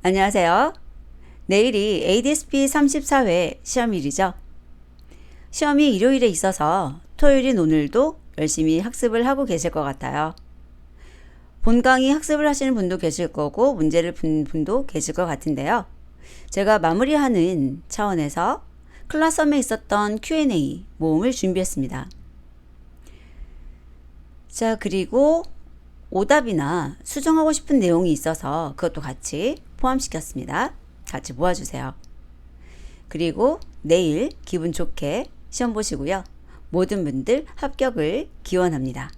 안녕하세요. 내일이 ADSP 34회 시험일이죠. 시험이 일요일에 있어서 토요일인 오늘도 열심히 학습을 하고 계실 것 같아요. 본 강의 학습을 하시는 분도 계실 거고 문제를 푼 분도 계실 것 같은데요. 제가 마무리하는 차원에서 클라썸에 있었던 Q&A 모음을 준비했습니다. 자, 그리고 오답이나 수정하고 싶은 내용이 있어서 그것도 같이 포함시켰습니다. 같이 모아주세요. 그리고 내일 기분 좋게 시험 보시고요. 모든 분들 합격을 기원합니다.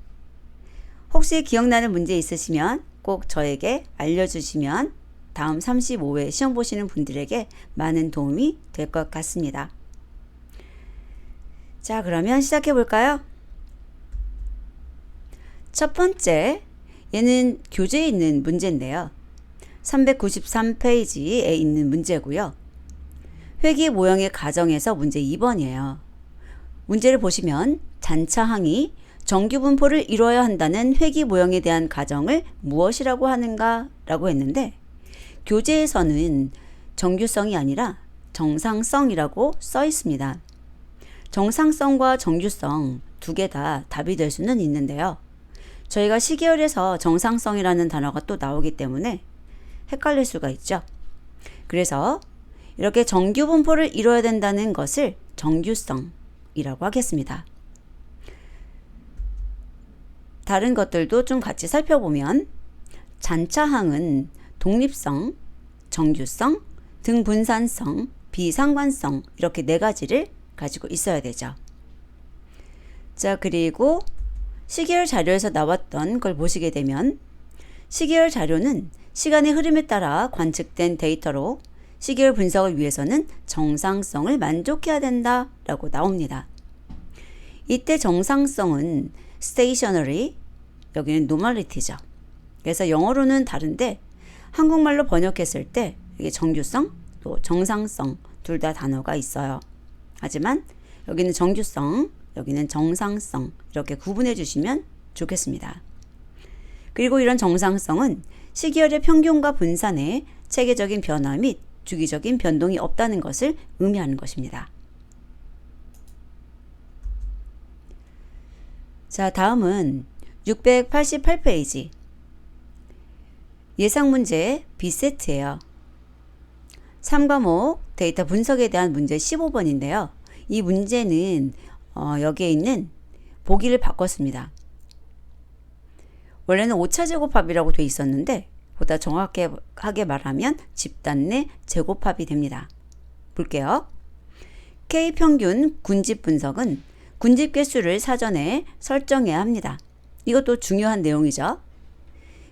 혹시 기억나는 문제 있으시면 꼭 저에게 알려주시면 다음 35회 시험 보시는 분들에게 많은 도움이 될 것 같습니다. 자, 그러면 시작해 볼까요? 첫 번째, 얘는 교재에 있는 문제인데요. 393페이지에 있는 문제고요. 회기 모형의 가정에서 문제 2번이에요. 문제를 보시면 잔차항이 정규 분포를 이루어야 한다는 회기 모형에 대한 가정을 무엇이라고 하는가 라고 했는데 교재에서는 정규성이 아니라 정상성이라고 써 있습니다. 정상성과 정규성 두 개 다 답이 될 수는 있는데요. 저희가 시계열에서 정상성이라는 단어가 또 나오기 때문에 헷갈릴 수가 있죠. 그래서 이렇게 정규 분포를 이뤄야 된다는 것을 정규성이라고 하겠습니다. 다른 것들도 좀 같이 살펴보면 잔차항은 독립성, 정규성, 등분산성, 비상관성 이렇게 네 가지를 가지고 있어야 되죠. 자, 그리고 시계열 자료에서 나왔던 걸 보시게 되면 시계열 자료는 시간의 흐름에 따라 관측된 데이터로 시계열 분석을 위해서는 정상성을 만족해야 된다라고 나옵니다. 이때 정상성은 stationary, 여기는 normality죠. 그래서 영어로는 다른데 한국말로 번역했을 때 이게 정규성, 또 정상성 둘 다 단어가 있어요. 하지만 여기는 정규성, 여기는 정상성 이렇게 구분해 주시면 좋겠습니다. 그리고 이런 정상성은 시계열의 평균과 분산에 체계적인 변화 및 주기적인 변동이 없다는 것을 의미하는 것입니다. 자, 다음은 688페이지 예상문제 B세트예요. 3과목 데이터 분석에 대한 문제 15번인데요. 이 문제는 여기에 있는 보기를 바꿨습니다. 원래는 5차 제곱합이라고 돼 있었는데 보다 정확하게 말하면 집단 내 제곱합이 됩니다. 볼게요. K평균 군집 분석은 군집 개수를 사전에 설정해야 합니다. 이것도 중요한 내용이죠.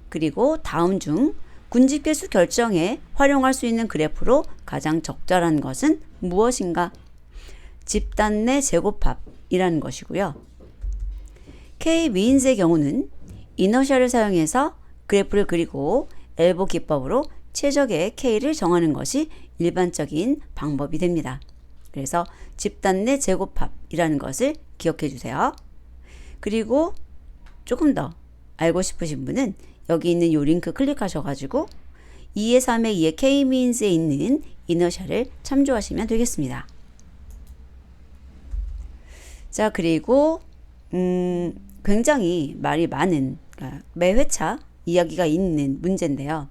그리고 다음 중 군집 개수 결정에 활용할 수 있는 그래프로 가장 적절한 것은 무엇인가? 집단 내 제곱합이라는 것이고요. K-means의 경우는 이너셜을 사용해서 그래프를 그리고 엘보 기법으로 최적의 K를 정하는 것이 일반적인 방법이 됩니다. 그래서 집단 내 제곱합이라는 것을 기억해 주세요. 그리고 조금 더 알고 싶으신 분은 여기 있는 이 링크 클릭하셔가지고 2의 3의 2의 K-means에 있는 이너셜을 참조하시면 되겠습니다. 자, 그리고 굉장히 말이 많은 매 회차 이야기가 있는 문제인데요.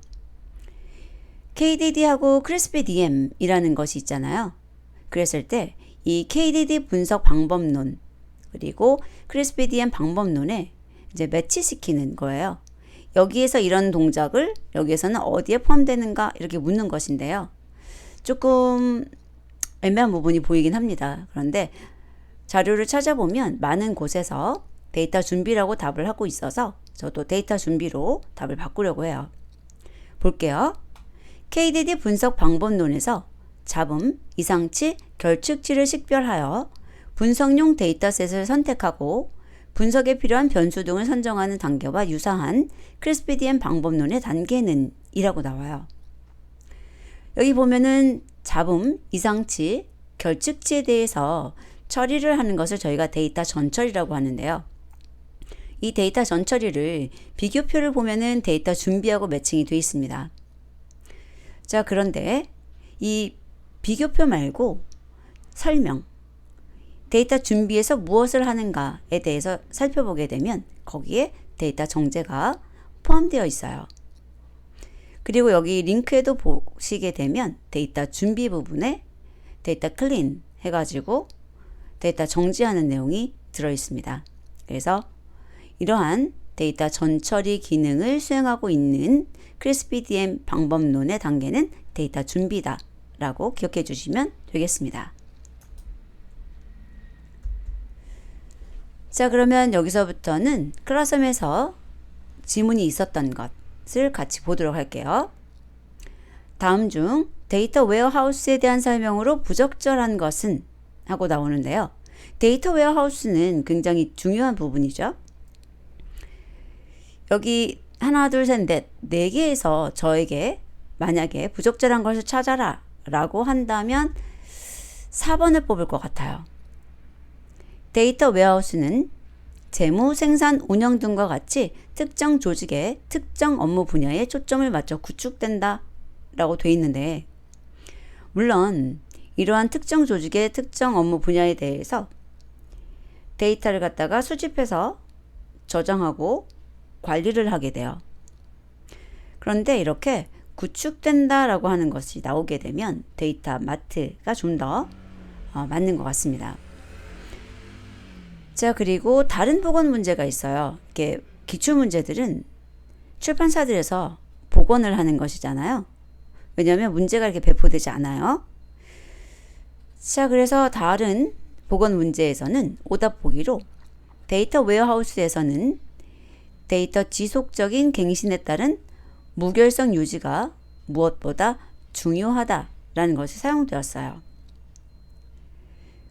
KDD하고 크리스피DM이라는 것이 있잖아요. 그랬을 때 이 KDD 분석 방법론 그리고 크리스피DM 방법론에 이제 매치시키는 거예요. 여기에서 이런 동작을 여기에서는 어디에 포함되는가 이렇게 묻는 것인데요. 조금 애매한 부분이 보이긴 합니다. 그런데 자료를 찾아보면 많은 곳에서 데이터 준비라고 답을 하고 있어서 저도 데이터 준비로 답을 바꾸려고 해요. 볼게요. KDD 분석 방법론에서 잡음, 이상치, 결측치를 식별하여 분석용 데이터셋을 선택하고 분석에 필요한 변수 등을 선정하는 단계와 유사한 크리스피디엠 방법론의 단계는 이라고 나와요. 여기 보면은 잡음, 이상치, 결측치에 대해서 처리를 하는 것을 저희가 데이터 전처리라고 하는데요. 이 데이터 전처리를 비교표를 보면은 데이터 준비하고 매칭이 되어 있습니다. 자, 그런데 이 비교표 말고 설명, 데이터 준비에서 무엇을 하는가에 대해서 살펴보게 되면 거기에 데이터 정제가 포함되어 있어요. 그리고 여기 링크에도 보시게 되면 데이터 준비 부분에 데이터 클린 해가지고 데이터 정지하는 내용이 들어 있습니다. 그래서 이러한 데이터 전처리 기능을 수행하고 있는 크리스피디엠 방법론의 단계는 데이터 준비다 라고 기억해 주시면 되겠습니다. 자, 그러면 여기서부터는 클라스홈에서 지문이 있었던 것을 같이 보도록 할게요. 다음 중 데이터 웨어하우스에 대한 설명으로 부적절한 것은 하고 나오는데요. 데이터 웨어하우스는 굉장히 중요한 부분이죠. 여기 하나, 둘, 셋, 넷, 4개에서 저에게 만약에 부적절한 것을 찾아라 라고 한다면 4번을 뽑을 것 같아요. 데이터 웨어하우스는 재무, 생산, 운영 등과 같이 특정 조직의 특정 업무 분야에 초점을 맞춰 구축된다 라고 돼 있는데, 물론 이러한 특정 조직의 특정 업무 분야에 대해서 데이터를 갖다가 수집해서 저장하고 관리를 하게 돼요. 그런데 이렇게 구축된다 라고 하는 것이 나오게 되면 데이터 마트가 좀 더 맞는 것 같습니다. 자, 그리고 다른 복원 문제가 있어요. 이게 기출문제들은 출판사들에서 복원을 하는 것이잖아요. 왜냐하면 문제가 이렇게 배포되지 않아요. 자, 그래서 다른 복원 문제에서는 오답 보기로 데이터 웨어하우스에서는 데이터 지속적인 갱신에 따른 무결성 유지가 무엇보다 중요하다라는 것이 사용되었어요.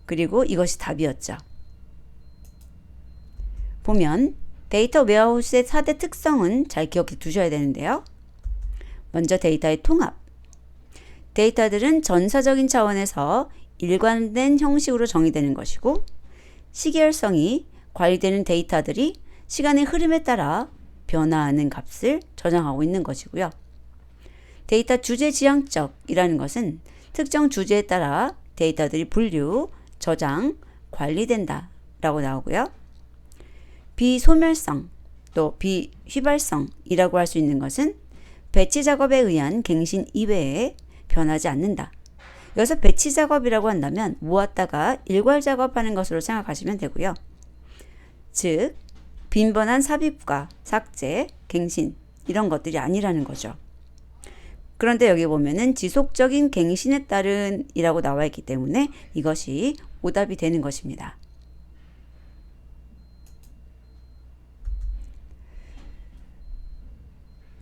그리고 이것이 답이었죠. 보면 데이터 웨어하우스의 4대 특성은 잘 기억해 두셔야 되는데요. 먼저 데이터의 통합. 데이터들은 전사적인 차원에서 일관된 형식으로 정의되는 것이고, 시계열성이 관리되는 데이터들이 시간의 흐름에 따라 변화하는 값을 저장하고 있는 것이고요. 데이터 주제 지향적이라는 것은 특정 주제에 따라 데이터들이 분류, 저장, 관리된다 라고 나오고요. 비소멸성, 또 비휘발성이라고 할 수 있는 것은 배치 작업에 의한 갱신 이외에 변하지 않는다. 여기서 배치 작업이라고 한다면 모았다가 일괄 작업하는 것으로 생각하시면 되고요. 즉 빈번한 삽입과 삭제, 갱신 이런 것들이 아니라는 거죠. 그런데 여기 보면은 지속적인 갱신에 따른 이라고 나와 있기 때문에 이것이 오답이 되는 것입니다.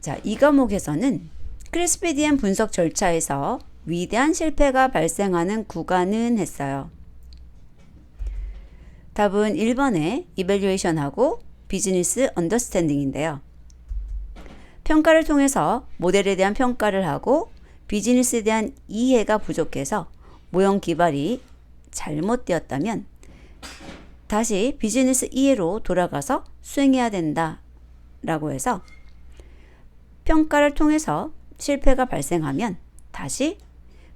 자, 이 과목에서는 크리스피디엠 분석 절차에서 위대한 실패가 발생하는 구간은 했어요. 답은 1번에 이밸류에이션하고 비즈니스 언더스탠딩인데요. 평가를 통해서 모델에 대한 평가를 하고 비즈니스에 대한 이해가 부족해서 모형 기발이 잘못되었다면 다시 비즈니스 이해로 돌아가서 수행해야 된다 라고 해서 평가를 통해서 실패가 발생하면 다시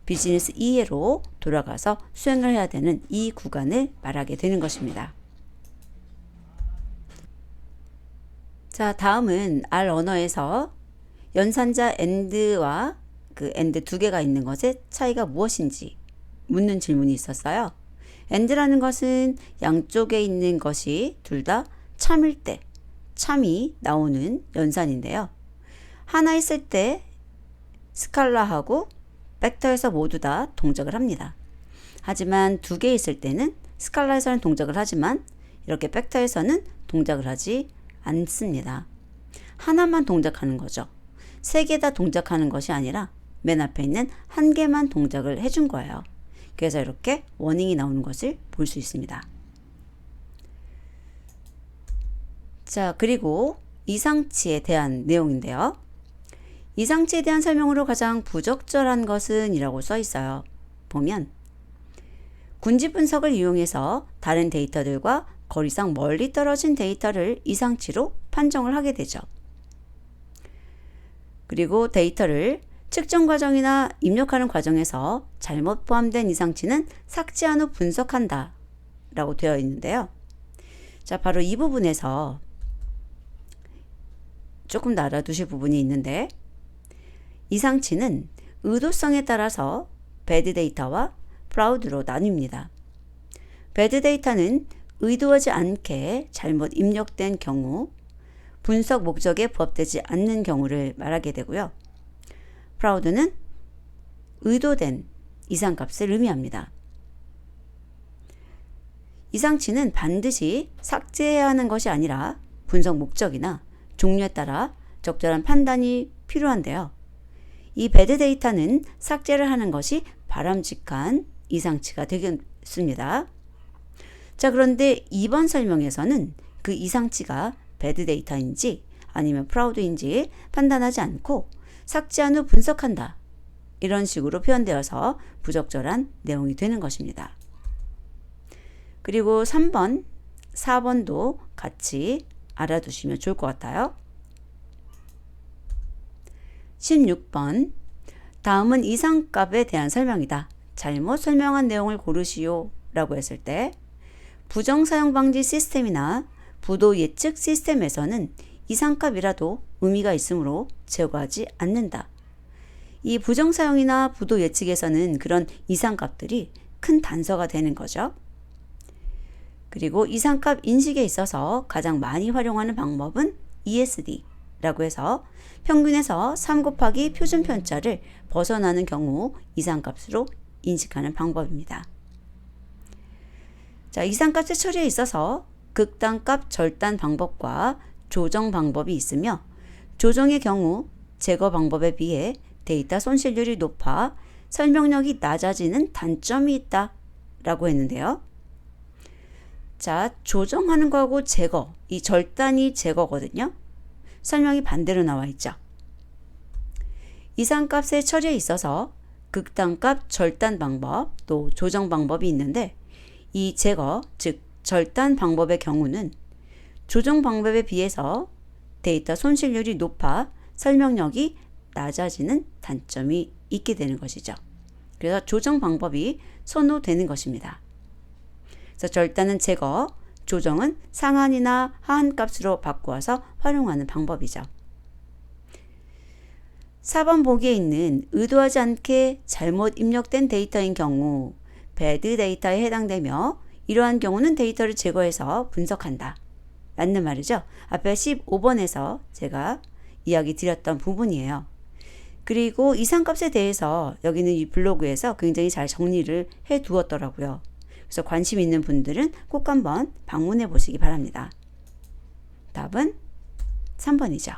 비즈니스 이해로 돌아가서 수행을 해야 되는 이 구간을 말하게 되는 것입니다. 자, 다음은 R 언어에서 연산자 and와 그 and 두 개가 있는 것의 차이가 무엇인지 묻는 질문이 있었어요. and라는 것은 양쪽에 있는 것이 둘 다 참일 때 참이 나오는 연산인데요. 하나 있을 때 스칼라하고 벡터에서 모두 다 동작을 합니다. 하지만 두 개 있을 때는 스칼라에서는 동작을 하지만 이렇게 벡터에서는 동작을 하지 않습니다. 하나만 동작하는 거죠. 세 개 다 동작하는 것이 아니라 맨 앞에 있는 한 개만 동작을 해준 거예요. 그래서 이렇게 워닝이 나오는 것을 볼 수 있습니다. 자, 그리고 이상치에 대한 내용인데요. 이상치에 대한 설명으로 가장 부적절한 것은 이라고 써 있어요. 보면 군집 분석을 이용해서 다른 데이터들과 거리상 멀리 떨어진 데이터를 이상치로 판정을 하게 되죠. 그리고 데이터를 측정 과정이나 입력하는 과정에서 잘못 포함된 이상치는 삭제한 후 분석한다 라고 되어 있는데요. 자, 바로 이 부분에서 조금 더 알아두실 부분이 있는데, 이상치는 의도성에 따라서 배드 데이터와 프라우드로 나뉩니다. 배드 데이터는 의도하지 않게 잘못 입력된 경우, 분석 목적에 부합되지 않는 경우를 말하게 되고요. 프라우드는 의도된 이상값을 의미합니다. 이상치는 반드시 삭제해야 하는 것이 아니라 분석 목적이나 종류에 따라 적절한 판단이 필요한데요. 이 배드 데이터는 삭제를 하는 것이 바람직한 이상치가 되겠습니다. 자, 그런데 이번 설명에서는 그 이상치가 배드 데이터인지 아니면 프라우드인지 판단하지 않고 삭제한 후 분석한다, 이런 식으로 표현되어서 부적절한 내용이 되는 것입니다. 그리고 3번, 4번도 같이 알아두시면 좋을 것 같아요. 16번, 다음은 이상값에 대한 설명이다. 잘못 설명한 내용을 고르시오 라고 했을 때, 부정사용 방지 시스템이나 부도 예측 시스템에서는 이상값이라도 의미가 있으므로 제거하지 않는다. 이 부정사용이나 부도 예측에서는 그런 이상값들이 큰 단서가 되는 거죠. 그리고 이상값 인식에 있어서 가장 많이 활용하는 방법은 ESD라고 해서 평균에서 3 곱하기 표준 편차를 벗어나는 경우 이상값으로 인식하는 방법입니다. 자, 이상값의 처리에 있어서 극단값 절단 방법과 조정 방법이 있으며, 조정의 경우 제거 방법에 비해 데이터 손실률이 높아 설명력이 낮아지는 단점이 있다 라고 했는데요. 자, 조정하는 거하고 제거, 이 절단이 제거거든요. 설명이 반대로 나와 있죠. 이상값의 처리에 있어서 극단값 절단 방법, 또 조정 방법이 있는데, 이 제거, 즉 절단 방법의 경우는 조정 방법에 비해서 데이터 손실률이 높아 설명력이 낮아지는 단점이 있게 되는 것이죠. 그래서 조정 방법이 선호되는 것입니다. 그래서 절단은 제거, 조정은 상한이나 하한 값으로 바꾸어서 활용하는 방법이죠. 4번 보기에 있는 의도하지 않게 잘못 입력된 데이터인 경우 배드 데이터에 해당되며, 이러한 경우는 데이터를 제거해서 분석한다. 맞는 말이죠. 앞에 15번에서 제가 이야기 드렸던 부분이에요. 그리고 이상값에 대해서 여기는 이 블로그에서 굉장히 잘 정리를 해 두었더라고요. 그래서 관심 있는 분들은 꼭 한번 방문해 보시기 바랍니다. 답은 3번이죠.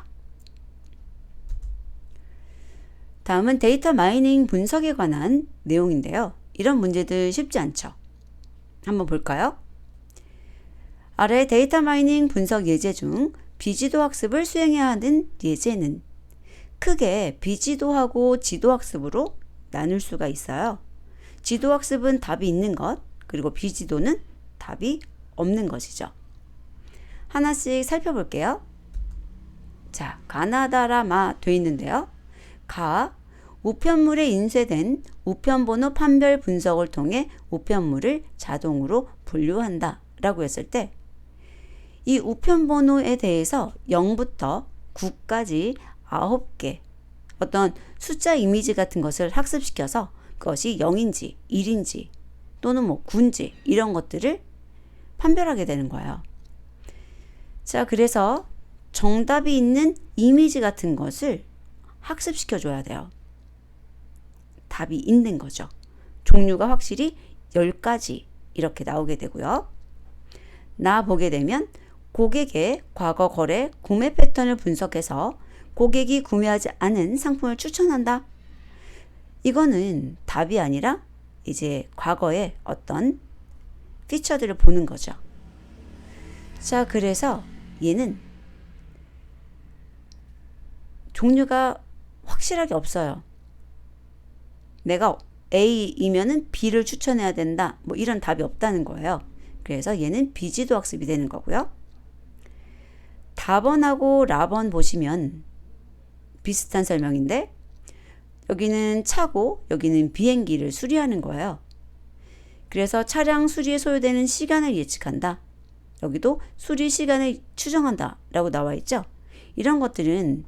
다음은 데이터 마이닝 분석에 관한 내용인데요. 이런 문제들 쉽지 않죠. 한번 볼까요? 아래 데이터 마이닝 분석 예제 중 비지도 학습을 수행해야 하는 예제는 크게 비지도하고 지도학습으로 나눌 수가 있어요. 지도학습은 답이 있는 것, 그리고 비지도는 답이 없는 것이죠. 하나씩 살펴볼게요. 자, 가나다라마 돼 있는데요. 가, 우편물에 인쇄된 우편번호 판별 분석을 통해 우편물을 자동으로 분류한다 라고 했을 때, 이 우편번호에 대해서 0부터 9까지 9개 어떤 숫자 이미지 같은 것을 학습시켜서 그것이 0인지 1인지 또는 뭐 9인지 이런 것들을 판별하게 되는 거예요. 자, 그래서 정답이 있는 이미지 같은 것을 학습시켜 줘야 돼요. 답이 있는 거죠. 종류가 확실히 10가지 이렇게 나오게 되고요. 나 보게 되면 고객의 과거 거래 구매 패턴을 분석해서 고객이 구매하지 않은 상품을 추천한다. 이거는 답이 아니라 이제 과거의 어떤 피처들을 보는 거죠. 자, 그래서 얘는 종류가 확실하게 없어요. 내가 A이면은 B를 추천해야 된다. 뭐 이런 답이 없다는 거예요. 그래서 얘는 비지도 학습이 되는 거고요. 답원하고 라번 보시면 비슷한 설명인데, 여기는 차고 여기는 비행기를 수리하는 거예요. 그래서 차량 수리에 소요되는 시간을 예측한다. 여기도 수리 시간을 추정한다 라고 나와 있죠. 이런 것들은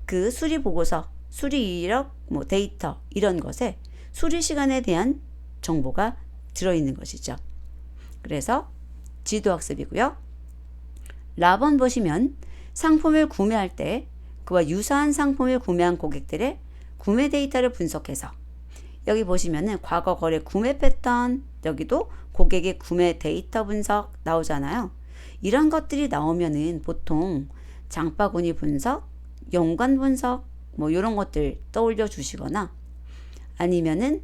그 수리 보고서, 수리 이력, 데이터 이런 것에 수리 시간에 대한 정보가 들어있는 것이죠. 그래서 지도학습이고요. 라번 보시면 상품을 구매할 때 그와 유사한 상품을 구매한 고객들의 구매 데이터를 분석해서 여기 보시면은 과거 거래 구매 패턴, 여기도 고객의 구매 데이터 분석 나오잖아요. 이런 것들이 나오면은 보통 장바구니 분석, 연관 분석 이런 것들 떠올려 주시거나 아니면은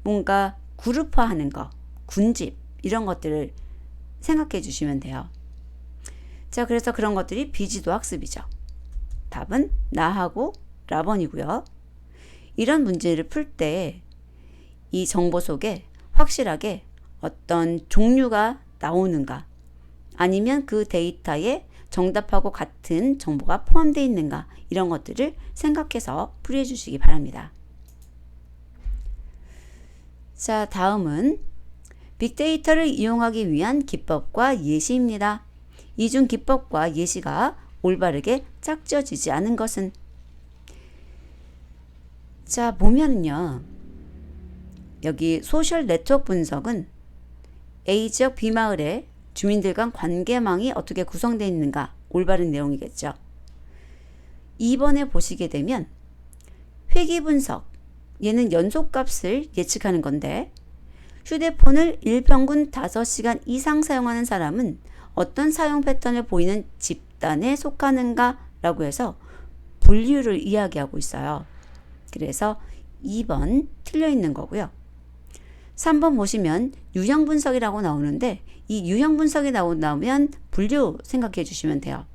뭔가 그룹화하는 거, 군집 이런 것들을 생각해 주시면 돼요. 자, 그래서 그런 것들이 비지도 학습이죠. 답은 나하고 라번이고요. 이런 문제를 풀 때 이 정보 속에 확실하게 어떤 종류가 나오는가 아니면 그 데이터에 정답하고 같은 정보가 포함되어 있는가 이런 것들을 생각해서 풀이해 주시기 바랍니다. 자, 다음은 빅데이터를 이용하기 위한 기법과 예시입니다. 이 중 기법과 예시가 올바르게 짝지어지지 않은 것은? 자, 보면은요. 여기 소셜 네트워크 분석은 A지역 B마을의 주민들 간 관계망이 어떻게 구성되어 있는가 올바른 내용이겠죠. 2번에 보시게 되면 회귀 분석, 얘는 연속값을 예측하는 건데 휴대폰을 일평균 5시간 이상 사용하는 사람은 어떤 사용 패턴을 보이는 집단에 속하는가 라고 해서 분류를 이야기하고 있어요. 그래서 2번 틀려 있는 거고요. 3번 보시면 유형 분석이라고 나오는데 이 유형 분석이 나오면 분류 생각해 주시면 돼요.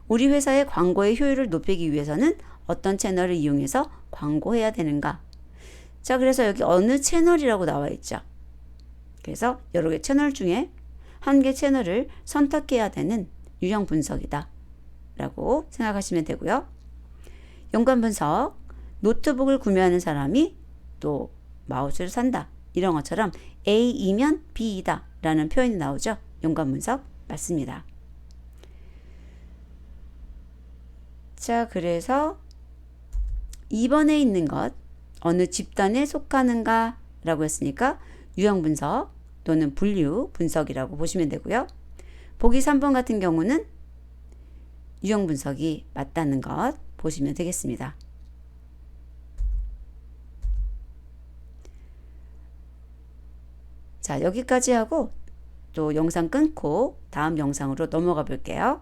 우리 회사의 광고의 효율을 높이기 위해서는 어떤 채널을 이용해서 광고해야 되는가? 자, 그래서 여기 어느 채널이라고 나와 있죠. 그래서 여러 개 채널 중에 한 개 채널을 선택해야 되는 유형 분석이다 라고 생각하시면 되고요. 연관 분석, 노트북을 구매하는 사람이 또 마우스를 산다. 이런 것처럼 A이면 B이다 라는 표현이 나오죠. 연관 분석 맞습니다. 자, 그래서 2번에 있는 것 어느 집단에 속하는가 라고 했으니까 유형 분석 또는 분류 분석이라고 보시면 되고요. 보기 3번 같은 경우는 유형 분석이 맞다는 것 보시면 되겠습니다. 자, 여기까지 하고 또 영상 끊고 다음 영상으로 넘어가 볼게요.